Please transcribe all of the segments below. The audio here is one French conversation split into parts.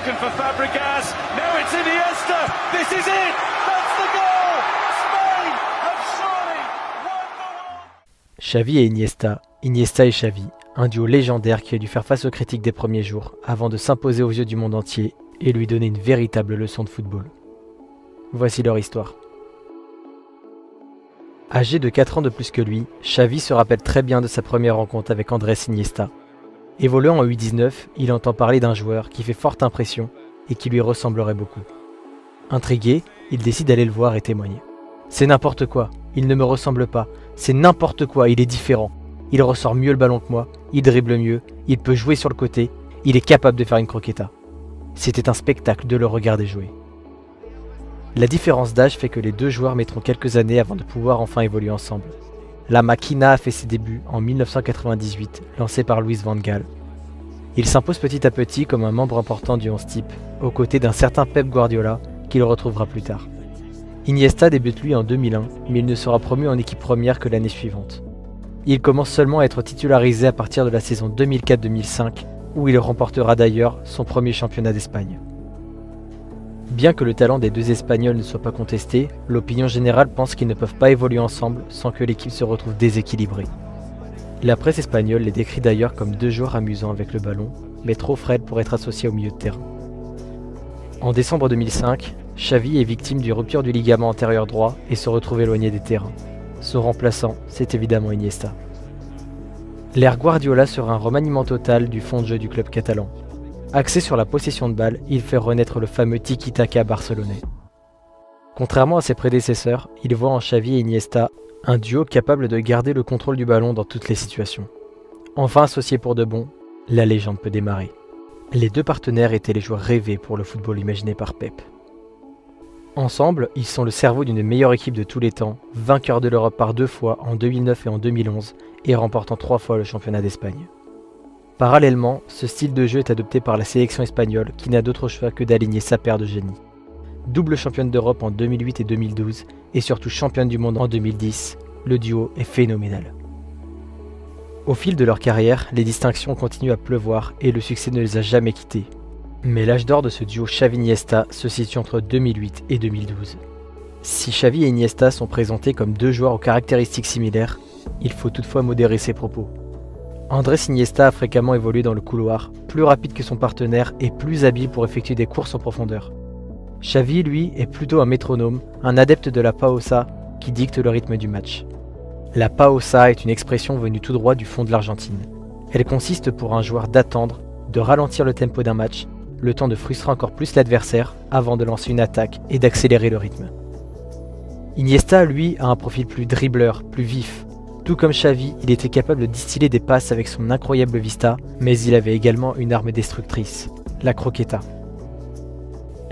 looking for Fabregas. Now it's Iniesta. This is it. That's the goal. Spain have surely won the world. Xavi et Iniesta, Iniesta et Xavi, un duo légendaire qui a dû faire face aux critiques des premiers jours avant de s'imposer aux yeux du monde entier et lui donner une véritable leçon de football. Voici leur histoire. Âgé de 4 ans de plus que lui, Xavi se rappelle très bien de sa première rencontre avec Andrés Iniesta. Évoluant en U19, il entend parler d'un joueur qui fait forte impression et qui lui ressemblerait beaucoup. Intrigué, il décide d'aller le voir et témoigner. « C'est n'importe quoi, il ne me ressemble pas, c'est n'importe quoi, il est différent. Il ressort mieux le ballon que moi, il dribble mieux, il peut jouer sur le côté, il est capable de faire une croqueta. » C'était un spectacle de le regarder jouer. La différence d'âge fait que les deux joueurs mettront quelques années avant de pouvoir enfin évoluer ensemble. La Máquina a fait ses débuts en 1998, lancé par Luis van Gaal. Il s'impose petit à petit comme un membre important du 11 type, aux côtés d'un certain Pep Guardiola, qu'il retrouvera plus tard. Iniesta débute lui en 2001, mais il ne sera promu en équipe première que l'année suivante. Il commence seulement à être titularisé à partir de la saison 2004-2005, où il remportera d'ailleurs son premier championnat d'Espagne. Bien que le talent des deux Espagnols ne soit pas contesté, l'opinion générale pense qu'ils ne peuvent pas évoluer ensemble sans que l'équipe se retrouve déséquilibrée. La presse espagnole les décrit d'ailleurs comme deux joueurs amusants avec le ballon, mais trop frêles pour être associés au milieu de terrain. En décembre 2005, Xavi est victime d'une rupture du ligament antérieur droit et se retrouve éloigné des terrains. Son remplaçant, c'est évidemment Iniesta. L'ère Guardiola sera un remaniement total du fond de jeu du club catalan. Axé sur la possession de balle, il fait renaître le fameux tiki-taka barcelonais. Contrairement à ses prédécesseurs, il voit en Xavi et Iniesta un duo capable de garder le contrôle du ballon dans toutes les situations. Enfin associés pour de bon, la légende peut démarrer. Les deux partenaires étaient les joueurs rêvés pour le football imaginé par Pep. Ensemble, ils sont le cerveau d'une des meilleures équipes de tous les temps, vainqueurs de l'Europe par 2 fois en 2009 et en 2011 et remportant 3 fois le championnat d'Espagne. Parallèlement, ce style de jeu est adopté par la sélection espagnole qui n'a d'autre choix que d'aligner sa paire de génies. Double championne d'Europe en 2008 et 2012 et surtout championne du monde en 2010, le duo est phénoménal. Au fil de leur carrière, les distinctions continuent à pleuvoir et le succès ne les a jamais quittés. Mais l'âge d'or de ce duo Xavi-Iniesta se situe entre 2008 et 2012. Si Xavi et Iniesta sont présentés comme deux joueurs aux caractéristiques similaires, il faut toutefois modérer ses propos. Andrés Iniesta a fréquemment évolué dans le couloir, plus rapide que son partenaire et plus habile pour effectuer des courses en profondeur. Xavi, lui, est plutôt un métronome, un adepte de la pausa qui dicte le rythme du match. La pausa est une expression venue tout droit du fond de l'Argentine. Elle consiste pour un joueur d'attendre, de ralentir le tempo d'un match, le temps de frustrer encore plus l'adversaire avant de lancer une attaque et d'accélérer le rythme. Iniesta, lui, a un profil plus dribbleur, plus vif. Tout comme Xavi, il était capable de distiller des passes avec son incroyable vista, mais il avait également une arme destructrice, la croqueta.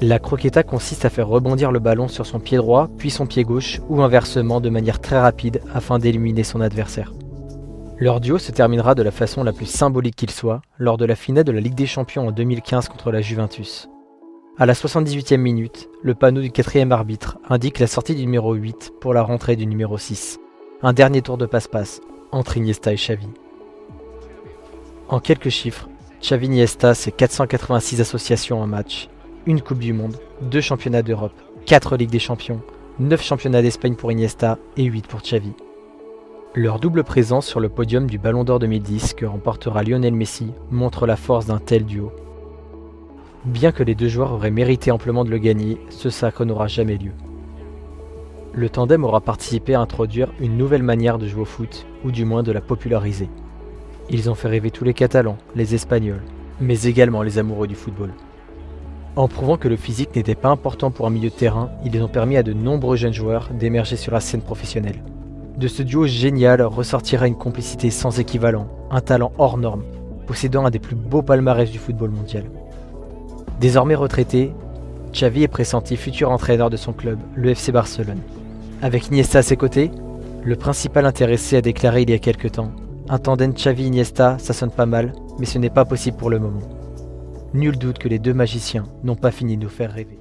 La croqueta consiste à faire rebondir le ballon sur son pied droit, puis son pied gauche, ou inversement de manière très rapide afin d'éliminer son adversaire. Leur duo se terminera de la façon la plus symbolique qu'il soit, lors de la finale de la Ligue des Champions en 2015 contre la Juventus. À la 78e minute, le panneau du 4e arbitre indique la sortie du numéro 8 pour la rentrée du numéro 6. Un dernier tour de passe-passe entre Iniesta et Xavi. En quelques chiffres, Xavi-Iniesta c'est 486 associations en match, une Coupe du Monde, 2 championnats d'Europe, 4 Ligues des Champions, 9 championnats d'Espagne pour Iniesta et 8 pour Xavi. Leur double présence sur le podium du Ballon d'Or 2010 que remportera Lionel Messi montre la force d'un tel duo. Bien que les deux joueurs auraient mérité amplement de le gagner, ce sacre n'aura jamais lieu. Le tandem aura participé à introduire une nouvelle manière de jouer au foot, ou du moins de la populariser. Ils ont fait rêver tous les Catalans, les Espagnols, mais également les amoureux du football. En prouvant que le physique n'était pas important pour un milieu de terrain, ils ont permis à de nombreux jeunes joueurs d'émerger sur la scène professionnelle. De ce duo génial ressortira une complicité sans équivalent, un talent hors norme, possédant un des plus beaux palmarès du football mondial. Désormais retraité, Xavi est pressenti futur entraîneur de son club, le FC Barcelone. Avec Iniesta à ses côtés, le principal intéressé a déclaré il y a quelques temps « Un tandem Xavi-Iniesta, ça sonne pas mal, mais ce n'est pas possible pour le moment. » Nul doute que les deux magiciens n'ont pas fini de nous faire rêver.